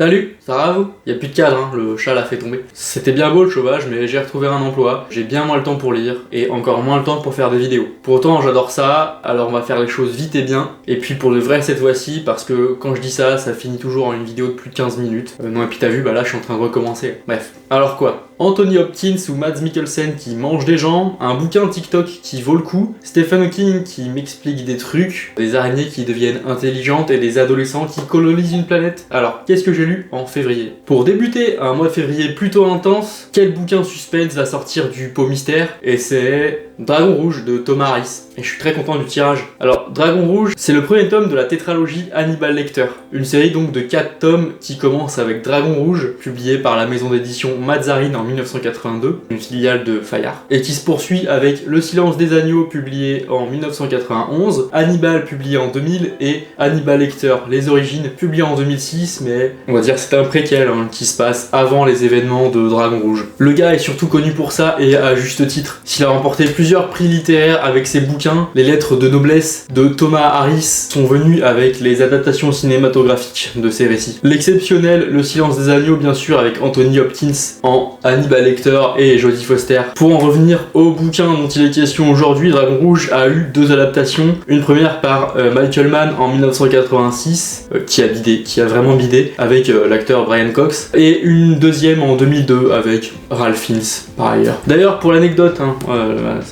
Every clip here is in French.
Salut, ça va vous? Y'a plus de cadre, hein, le chat l'a fait tomber. C'était bien beau le chômage, mais j'ai retrouvé un emploi, j'ai bien moins le temps pour lire, et encore moins le temps pour faire des vidéos. Pour autant, j'adore ça, alors on va faire les choses vite et bien, et puis pour de vrai cette fois-ci, parce que quand je dis ça, ça finit toujours en une vidéo de plus de 15 minutes. Non, et puis t'as vu, bah là je suis en train de recommencer. Bref. Alors quoi? Anthony Hopkins ou Mads Mikkelsen qui mange des gens, un bouquin TikTok qui vaut le coup, Stephen Hawking qui m'explique des trucs, des araignées qui deviennent intelligentes et des adolescents qui colonisent une planète. Alors, qu'est-ce que j'ai lu en février? Pour débuter un mois de février plutôt intense, quel bouquin suspense va sortir du pot mystère? Et c'est Dragon Rouge de Thomas Harris. Et je suis très content du tirage. Alors, Dragon Rouge, c'est le premier tome de la tétralogie Hannibal Lecter. Une série donc de 4 tomes qui commence avec Dragon Rouge, publié par la maison d'édition Mazarin en 1982, une filiale de Fayard, et qui se poursuit avec Le Silence des Agneaux, publié en 1991, Hannibal, publié en 2000, et Hannibal Lecter, Les Origines, publié en 2006, mais on va dire que c'est un préquel qui se passe avant les événements de Dragon Rouge. Le gars est surtout connu pour ça, et à juste titre. S'il a remporté plusieurs prix littéraires avec ses bouquins, les lettres de noblesse de Thomas Harris sont venues avec les adaptations cinématographiques de ses récits. L'exceptionnel Le Silence des Agneaux, bien sûr, avec Anthony Hopkins en Hannibal Lecter et Jodie Foster. Pour en revenir au bouquin dont il est question aujourd'hui, Dragon Rouge a eu 2 adaptations. Une première par Michael Mann en 1986, qui a vraiment bidé, avec l'acteur Brian Cox, et une deuxième en 2002 avec Ralph Fiennes, par ailleurs. D'ailleurs, pour l'anecdote,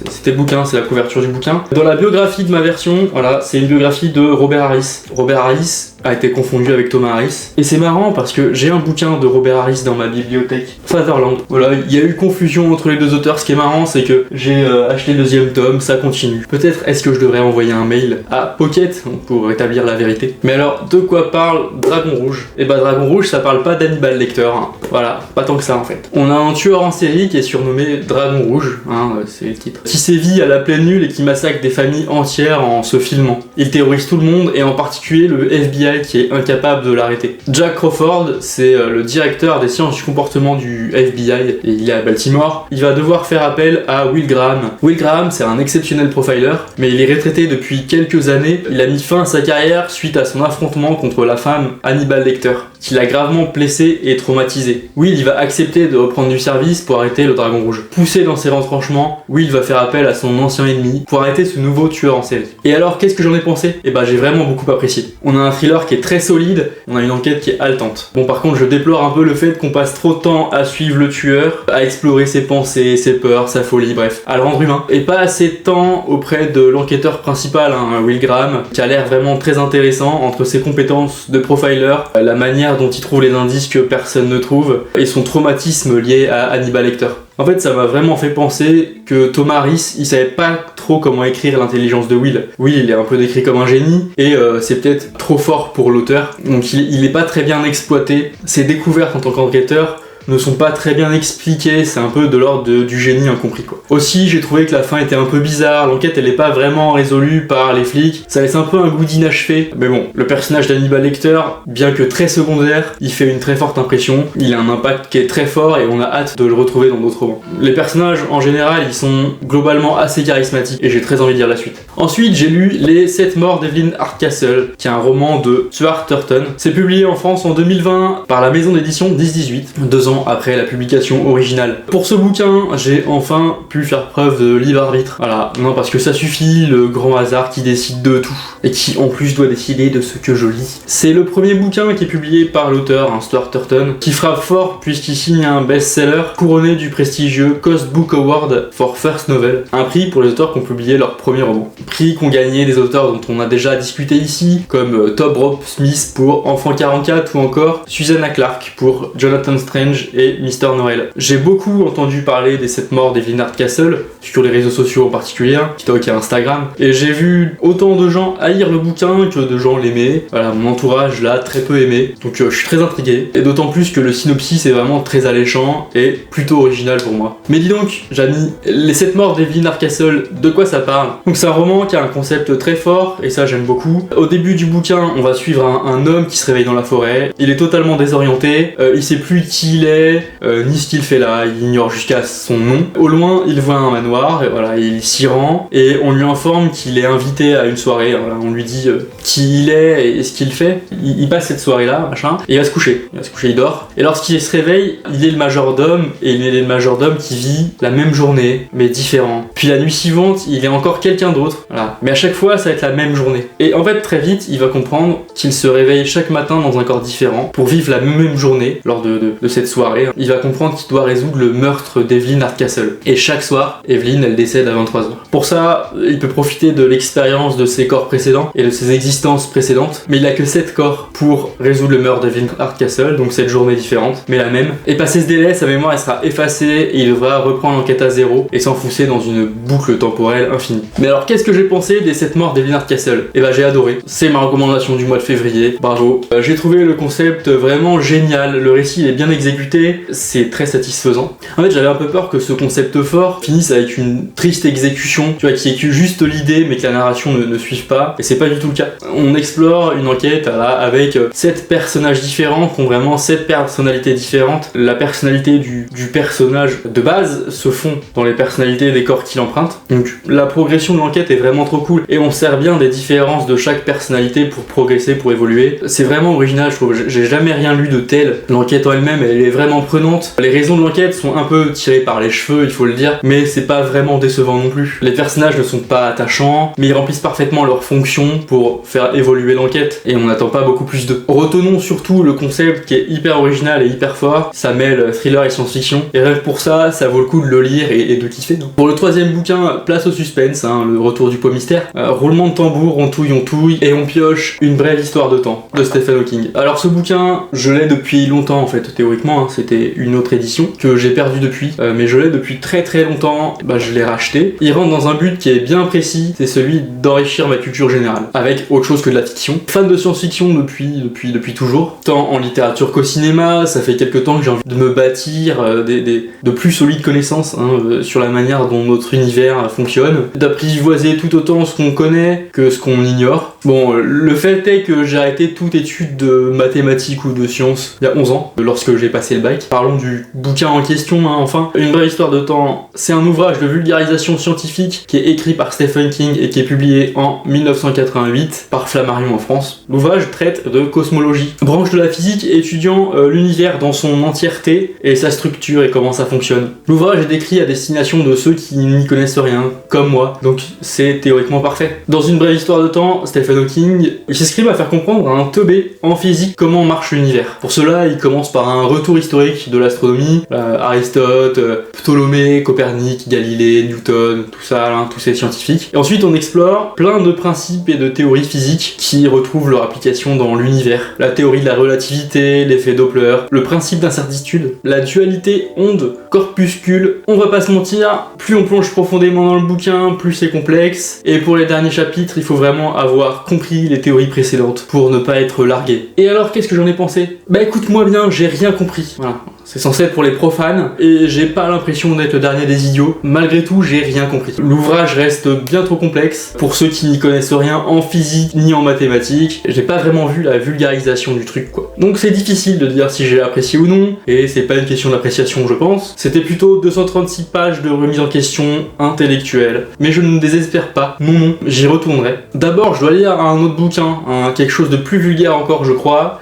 c'était le bouquin, c'est la couverture du bouquin. Dans la biographie de ma version, voilà, c'est une biographie de Robert Harris. Robert Harris a été confondu avec Thomas Harris. Et c'est marrant parce que j'ai un bouquin de Robert Harris dans ma bibliothèque, Fatherland. Voilà, il y a eu confusion entre les deux auteurs. Ce qui est marrant, c'est que j'ai acheté le 2e tome, ça continue. Peut-être est-ce que je devrais envoyer un mail à Pocket pour établir la vérité. Mais alors, de quoi parle Dragon Rouge? Et bah Dragon Rouge, ça parle pas d'Hannibal Lecter. Voilà, pas tant que ça en fait. On a un tueur en série qui est surnommé Dragon Rouge, c'est le titre, qui sévit à la pleine lune et qui massacre des familles entières en se filmant. Il terrorise tout le monde et en particulier le FBI qui est incapable de l'arrêter. Jack Crawford, c'est le directeur des sciences du comportement du FBI et il est à Baltimore. Il va devoir faire appel à Will Graham. Will Graham, c'est un exceptionnel profiler, mais il est retraité depuis quelques années. Il a mis fin à sa carrière suite à son affrontement contre la femme Hannibal Lecter, qui l'a gravement blessé et traumatisé. Will, il va accepter de reprendre du service pour arrêter le Dragon Rouge. Poussé dans ses retranchements, Will va faire appel à son ancien ennemi pour arrêter ce nouveau tueur en série. Et alors, qu'est-ce que j'en ai pensé? Et bah, j'ai vraiment beaucoup apprécié. On a un thriller qui est très solide, on a une enquête qui est haletante. Bon, par contre, je déplore un peu le fait qu'on passe trop de temps à suivre le tueur, à explorer ses pensées, ses peurs, sa folie, bref, à le rendre humain. Et pas assez de temps auprès de l'enquêteur principal, Will Graham, qui a l'air vraiment très intéressant entre ses compétences de profiler, la manière dont il trouve les indices que personne ne trouve, et son traumatisme lié à Hannibal Lecter. En fait, ça m'a vraiment fait penser que Thomas Harris, il savait pas trop comment écrire l'intelligence de Will. Will, il est un peu décrit comme un génie, et c'est peut-être trop fort pour l'auteur, donc il est pas très bien exploité. Ses découvertes en tant qu'enquêteur ne sont pas très bien expliquées, c'est un peu de l'ordre du génie incompris quoi. Aussi, j'ai trouvé que la fin était un peu bizarre, l'enquête elle est pas vraiment résolue par les flics, ça laisse un peu un goût d'inachevé. Mais bon, le personnage d'Hannibal Lecter, bien que très secondaire, il fait une très forte impression, il a un impact qui est très fort et on a hâte de le retrouver dans d'autres romans. Les personnages en général, ils sont globalement assez charismatiques et j'ai très envie de lire la suite. Ensuite, j'ai lu Les 7 morts d'Evelyn Hardcastle, qui est un roman de Stuart Turton. C'est publié en France en 2020 par la maison d'édition 10-18, 2 ans après la publication originale. Pour ce bouquin, j'ai enfin pu faire preuve de libre arbitre. Voilà, non parce que ça suffit, le grand hasard qui décide de tout, et qui en plus doit décider de ce que je lis. C'est le premier bouquin qui est publié par l'auteur, Stuart Turton, qui frappe fort puisqu'il signe un best-seller couronné du prestigieux Coast Book Award for First Novel, un prix pour les auteurs qui ont publié leur premier roman. Prix qu'ont gagné des auteurs dont on a déjà discuté ici, comme Todd Rob Smith pour Enfant 44 ou encore Susanna Clarke pour Jonathan Strange et Mr. Noël. J'ai beaucoup entendu parler des 7 morts d'Evelyn Hardcastle, sur les réseaux sociaux en particulier, TikTok et Instagram, et j'ai vu autant de gens haïr le bouquin que de gens l'aimer. Voilà, mon entourage l'a très peu aimé, donc je suis très intrigué, et d'autant plus que le synopsis est vraiment très alléchant et plutôt original pour moi. Mais dis donc, Jamy, les 7 morts d'Evelyn Hardcastle, de quoi ça parle? Donc c'est un roman qui a un concept très fort, et ça j'aime beaucoup. Au début du bouquin, on va suivre un homme qui se réveille dans la forêt, il est totalement désorienté, il sait plus qui il est, est, ni ce qu'il fait là, il ignore jusqu'à son nom. Au loin, il voit un manoir, et voilà, il s'y rend, et on lui informe qu'il est invité à une soirée. Voilà, on lui dit qui il est et ce qu'il fait. Il passe cette soirée-là, machin, et il va se coucher, il dort. Et lorsqu'il se réveille, il est le majordome, et il est le majordome qui vit la même journée, mais différent. Puis la nuit suivante, il est encore quelqu'un d'autre, voilà. Mais à chaque fois, ça va être la même journée. Et en fait, très vite, il va comprendre qu'il se réveille chaque matin dans un corps différent pour vivre la même journée lors de cette soirée. Il va comprendre qu'il doit résoudre le meurtre d'Evelyn Hardcastle. Et chaque soir, Evelyn, elle décède à 23h. Pour ça, il peut profiter de l'expérience de ses corps précédents et de ses existences précédentes, mais il a que 7 corps pour résoudre le meurtre d'Evelyn Hardcastle, donc 7 journées différentes, mais la même. Et passé ce délai, sa mémoire elle sera effacée et il devra reprendre l'enquête à zéro et s'enfoncer dans une boucle temporelle infinie. Mais alors, qu'est-ce que j'ai pensé des 7 morts d'Evelyn Hardcastle? Eh ben, j'ai adoré. C'est ma recommandation du mois de février. Bravo. J'ai trouvé le concept vraiment génial. Le récit il est bien exécuté. C'est très satisfaisant. En fait, j'avais un peu peur que ce concept fort finisse avec une triste exécution, tu vois, qui est que juste l'idée, mais que la narration ne suive pas. Et c'est pas du tout le cas. On explore une enquête là, avec 7 personnages différents qui ont vraiment 7 personnalités différentes. La personnalité du personnage de base se fond dans les personnalités des corps qu'il emprunte. Donc la progression de l'enquête est vraiment trop cool et on sert bien des différences de chaque personnalité pour progresser, pour évoluer. C'est vraiment original, je trouve. J'ai jamais rien lu de tel. L'enquête en elle-même, elle est vraiment prenante. Les raisons de l'enquête sont un peu tirées par les cheveux, il faut le dire, mais c'est pas vraiment décevant non plus. Les personnages ne sont pas attachants, mais ils remplissent parfaitement leur fonction pour faire évoluer l'enquête et on n'attend pas beaucoup plus d'eux. Retenons surtout le concept qui est hyper original et hyper fort. Ça mêle thriller et science-fiction et rien que pour ça, ça vaut le coup de le lire et de kiffer. Pour le troisième bouquin, place au suspense, le retour du pot mystère. Roulement de tambour, on touille et on pioche Une brève histoire de temps de Stephen Hawking. Alors ce bouquin, je l'ai depuis longtemps en fait, théoriquement, c'était une autre édition que j'ai perdue depuis, mais je l'ai depuis très très longtemps, je l'ai racheté. Il rentre dans un but qui est bien précis, c'est celui d'enrichir ma culture générale, avec autre chose que de la fiction. Fan de science-fiction depuis toujours, tant en littérature qu'au cinéma, ça fait quelques temps que j'ai envie de me bâtir de plus solides connaissances sur la manière dont notre univers fonctionne, d'apprivoiser tout autant ce qu'on connaît que ce qu'on ignore. Bon, le fait est que j'ai arrêté toute étude de mathématiques ou de sciences il y a 11 ans, lorsque j'ai passé le bac. Parlons du bouquin en question, enfin. Une brève histoire de temps, c'est un ouvrage de vulgarisation scientifique qui est écrit par Stephen King et qui est publié en 1988 par Flammarion en France. L'ouvrage traite de cosmologie, branche de la physique étudiant l'univers dans son entièreté et sa structure et comment ça fonctionne. L'ouvrage est décrit à destination de ceux qui n'y connaissent rien, comme moi, donc c'est théoriquement parfait. Dans Une brève histoire de temps, Stephen Hawking s'escrime à faire comprendre à un teubé en physique comment marche l'univers. Pour cela, il commence par un retour historique de l'astronomie, Aristote, Ptolémée, Copernic, Galilée, Newton, tout ça, tous ces scientifiques. Et ensuite, on explore plein de principes et de théories physiques qui retrouvent leur application dans l'univers. La théorie de la relativité, l'effet Doppler, le principe d'incertitude, la dualité onde-corpuscule. On va pas se mentir, plus on plonge profondément dans le bouquin, plus c'est complexe. Et pour les derniers chapitres, il faut vraiment avoir compris les théories précédentes pour ne pas être largué. Et alors, qu'est-ce que j'en ai pensé? Écoute-moi bien, j'ai rien compris. Voilà. C'est censé être pour les profanes, et j'ai pas l'impression d'être le dernier des idiots. Malgré tout, j'ai rien compris. L'ouvrage reste bien trop complexe pour ceux qui n'y connaissent rien en physique ni en mathématiques. J'ai pas vraiment vu la vulgarisation du truc, quoi. Donc c'est difficile de dire si j'ai apprécié ou non, et c'est pas une question d'appréciation, je pense. C'était plutôt 236 pages de remise en question intellectuelle. Mais je ne désespère pas, non, j'y retournerai. D'abord, je dois lire un autre bouquin, quelque chose de plus vulgaire encore, je crois.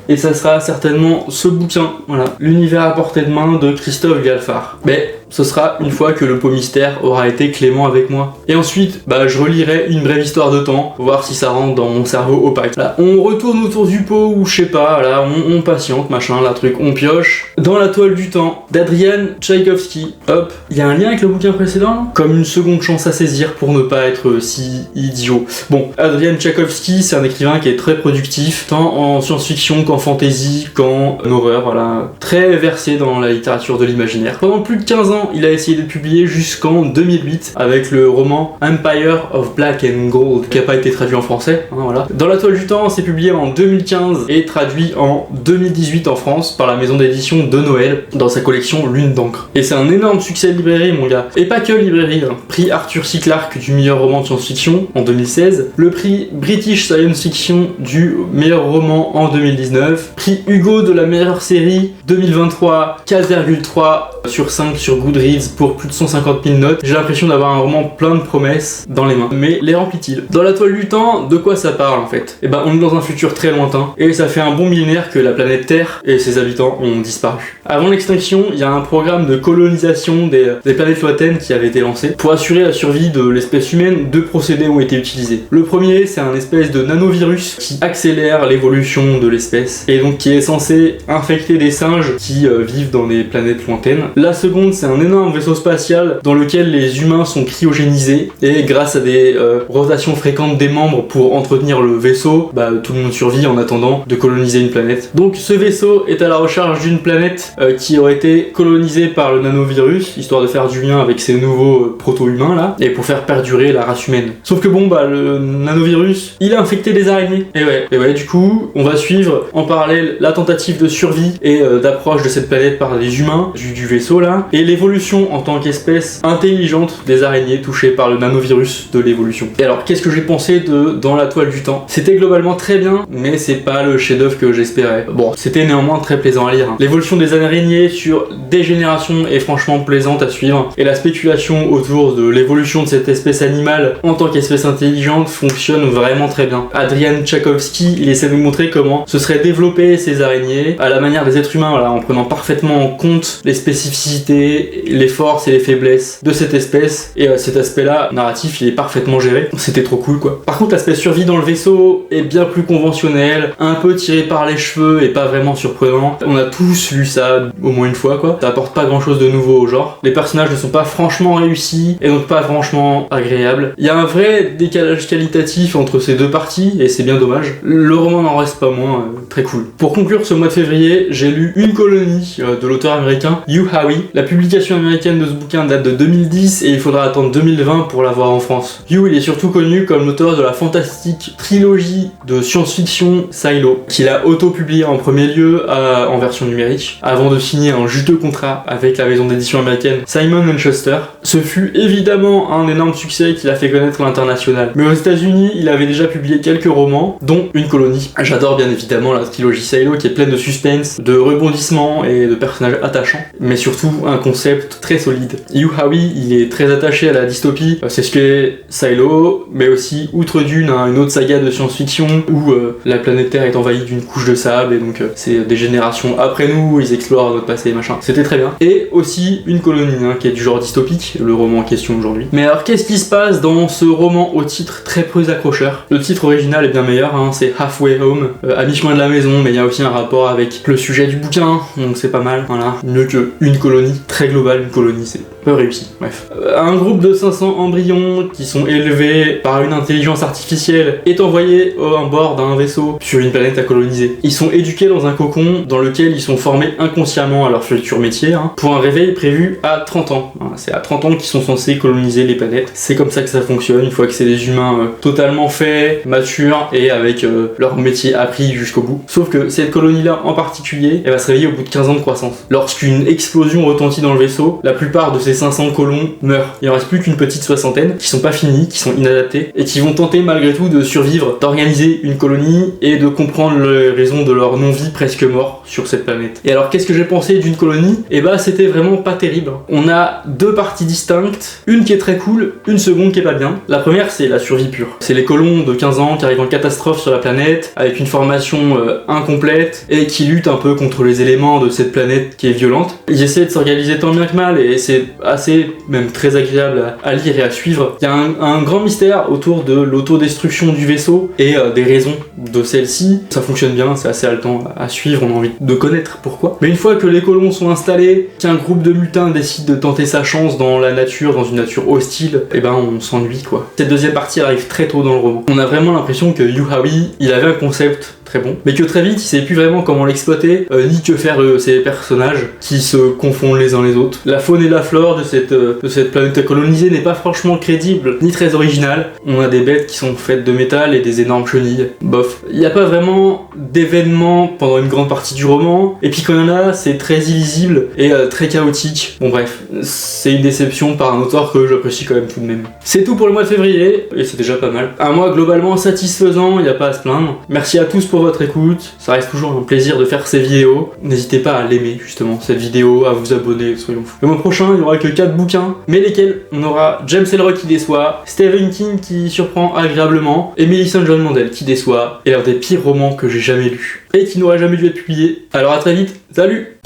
Et ça sera certainement ce bouquin, voilà. L'univers à portée de main de Christophe Galfard. Mais ce sera une fois que le pot mystère aura été clément avec moi. Et ensuite, je relirai Une brève histoire de temps, voir si ça rentre dans mon cerveau opaque. Là, on retourne autour du pot, ou je sais pas, là, on patiente, machin, la truc, on pioche. Dans la toile du temps, d'Adrian Tchaïkovski. Hop, il y a un lien avec le bouquin précédent, comme une seconde chance à saisir pour ne pas être si idiot. Bon, Adrian Tchaïkovski, c'est un écrivain qui est très productif, tant en science-fiction qu'en fantasy, qu'en horreur, voilà. Très versé dans la littérature de l'imaginaire. Pendant plus de 15 ans, temps, il a essayé de publier jusqu'en 2008 avec le roman Empire of Black and Gold, qui n'a pas été traduit en français, hein, voilà. Dans la toile du temps, c'est publié en 2015 et traduit en 2018 en France par la maison d'édition de Noël dans sa collection Lune d'encre. Et c'est un énorme succès de librairie, mon gars. Et pas que librairie, hein. Prix Arthur C. Clarke du meilleur roman de science-fiction en 2016, le prix British Science Fiction du meilleur roman en 2019, prix Hugo de la meilleure série 2023, 4,3 sur 5 sur Goodreads pour plus de 150 000 notes. J'ai l'impression d'avoir un roman plein de promesses dans les mains. Mais les remplit-il? Dans la toile du temps, de quoi ça parle en fait? Et ben on est dans un futur très lointain et ça fait un bon millénaire que la planète Terre et ses habitants ont disparu. Avant l'extinction, il y a un programme de colonisation des planètes lointaines qui avait été lancé. Pour assurer la survie de l'espèce humaine, deux procédés ont été utilisés. Le premier, c'est un espèce de nanovirus qui accélère l'évolution de l'espèce et donc qui est censé infecter des singes qui vivent dans des planètes lointaines. La seconde, c'est un énorme vaisseau spatial dans lequel les humains sont cryogénisés et grâce à des rotations fréquentes des membres pour entretenir le vaisseau, tout le monde survit en attendant de coloniser une planète. Donc ce vaisseau est à la recherche d'une planète qui aurait été colonisée par le nanovirus, histoire de faire du lien avec ces nouveaux proto-humains là, et pour faire perdurer la race humaine. Sauf que le nanovirus, il a infecté des araignées. Et ouais, du coup, on va suivre en parallèle la tentative de survie et d'approche de cette planète par les humains, du vaisseau là, et l'évolution en tant qu'espèce intelligente des araignées touchées par le nanovirus de l'évolution. Et alors, qu'est-ce que j'ai pensé de Dans la toile du temps? C'était globalement très bien, mais c'est pas le chef-d'œuvre que j'espérais. Bon, c'était néanmoins très plaisant à lire. L'évolution des araignées sur des générations est franchement plaisante à suivre, et la spéculation autour de l'évolution de cette espèce animale en tant qu'espèce intelligente fonctionne vraiment très bien. Adrian Tchaikovsky, il essaie de nous montrer comment se seraient développées ces araignées à la manière des êtres humains, voilà, en prenant parfaitement en compte les spécificités, les forces et les faiblesses de cette espèce, et cet aspect-là, narratif, il est parfaitement géré. C'était trop cool, quoi. Par contre, l'aspect survie dans le vaisseau est bien plus conventionnel, un peu tiré par les cheveux et pas vraiment surprenant. On a tous lu ça au moins une fois, quoi. Ça apporte pas grand-chose de nouveau au genre. Les personnages ne sont pas franchement réussis, et donc pas franchement agréables. Il y a un vrai décalage qualitatif entre ces deux parties, et c'est bien dommage. Le roman n'en reste pas moins très cool. Pour conclure ce mois de février, j'ai lu Une colonie de l'auteur américain Hugh Howey. La publication américaine de ce bouquin date de 2010 et il faudra attendre 2020 pour l'avoir en France. Hugh, il est surtout connu comme l'auteur de la fantastique trilogie de science-fiction Silo, qu'il a auto-publié en premier lieu en version numérique, avant de signer un juteux contrat avec la maison d'édition américaine Simon & Schuster. Ce fut évidemment un énorme succès qui l'a fait connaître à l'international. Mais aux États-Unis, il avait déjà publié quelques romans, dont Une colonie. J'adore bien évidemment la trilogie Silo qui est pleine de suspense, de rebondissements et de personnages attachants, mais surtout un concept très solide. Hugh Howey, il est très attaché à la dystopie, c'est ce qu'est Silo, mais aussi Outre Dune, une autre saga de science-fiction où la planète Terre est envahie d'une couche de sable et donc c'est des générations après nous, ils explorent notre passé et machin. C'était très bien. Et aussi Une colonie, qui est du genre dystopique, le roman en question aujourd'hui. Mais alors qu'est-ce qui se passe dans ce roman au titre très peu accrocheur? Le titre original est bien meilleur, c'est Halfway Home, à mi-chemin de la maison, mais il y a aussi un rapport avec le sujet du bouquin, donc c'est pas mal, voilà. Mieux que Une colonie, très global, Une colonie c'est peu réussi, bref. Un groupe de 500 embryons qui sont élevés par une intelligence artificielle est envoyé à bord d'un vaisseau sur une planète à coloniser. Ils sont éduqués dans un cocon dans lequel ils sont formés inconsciemment à leur futur métier, pour un réveil prévu à 30 ans. Voilà, c'est à 30 ans qu'ils sont censés coloniser les planètes. C'est comme ça que ça fonctionne, une fois que c'est des humains totalement faits, matures et avec leur métier appris jusqu'au bout. Sauf que cette colonie-là en particulier, elle va se réveiller au bout de 15 ans de croissance. Lorsqu'une explosion retentit dans le vaisseau, la plupart de ces 500 colons meurent. Il en reste plus qu'une petite soixantaine qui sont pas finis, qui sont inadaptés et qui vont tenter malgré tout de survivre, d'organiser une colonie et de comprendre les raisons de leur non-vie presque mort sur cette planète. Et alors qu'est-ce que j'ai pensé d'une colonie? C'était vraiment pas terrible. On a deux parties distinctes, une qui est très cool, une seconde qui est pas bien. La première c'est la survie pure. C'est les colons de 15 ans qui arrivent en catastrophe sur la planète avec une formation incomplète et qui luttent un peu contre les éléments de cette planète qui est violente. Ils essaient de s'organiser tant bien que mal et c'est assez, même très agréable à lire et à suivre. Il y a un grand mystère autour de l'autodestruction du vaisseau et des raisons de celle-ci. Ça fonctionne bien, c'est assez haletant à suivre, on a envie de connaître pourquoi. Mais une fois que les colons sont installés, qu'un groupe de mutins décide de tenter sa chance dans la nature, dans une nature hostile, on s'ennuie quoi. Cette deuxième partie arrive très tôt dans le roman. On a vraiment l'impression que Hugh Howey, il avait un concept très bon, mais que très vite il savait plus vraiment comment l'exploiter, ni que faire de ces personnages qui se confondent les uns les autres. La faune et la flore de cette planète colonisée n'est pas franchement crédible, ni très originale. On a des bêtes qui sont faites de métal et des énormes chenilles. Bof. Il n'y a pas vraiment d'événements pendant une grande partie du roman, et puis quand il y en a, c'est très illisible et très chaotique. Bon bref, c'est une déception par un auteur que j'apprécie quand même tout de même. C'est tout pour le mois de février, et c'est déjà pas mal. Un mois globalement satisfaisant, il n'y a pas à se plaindre. Merci à tous pour votre écoute, ça reste toujours un plaisir de faire ces vidéos. N'hésitez pas à l'aimer justement, cette vidéo, à vous abonner, soyons fous. Le mois prochain, il n'y aura que 4 bouquins, mais lesquels on aura James Ellroy qui déçoit, Stephen King qui surprend agréablement, et Melissa Joan Mandel qui déçoit, et l'un des pires romans que j'ai jamais lus, et qui n'aurait jamais dû être publié. Alors à très vite, salut!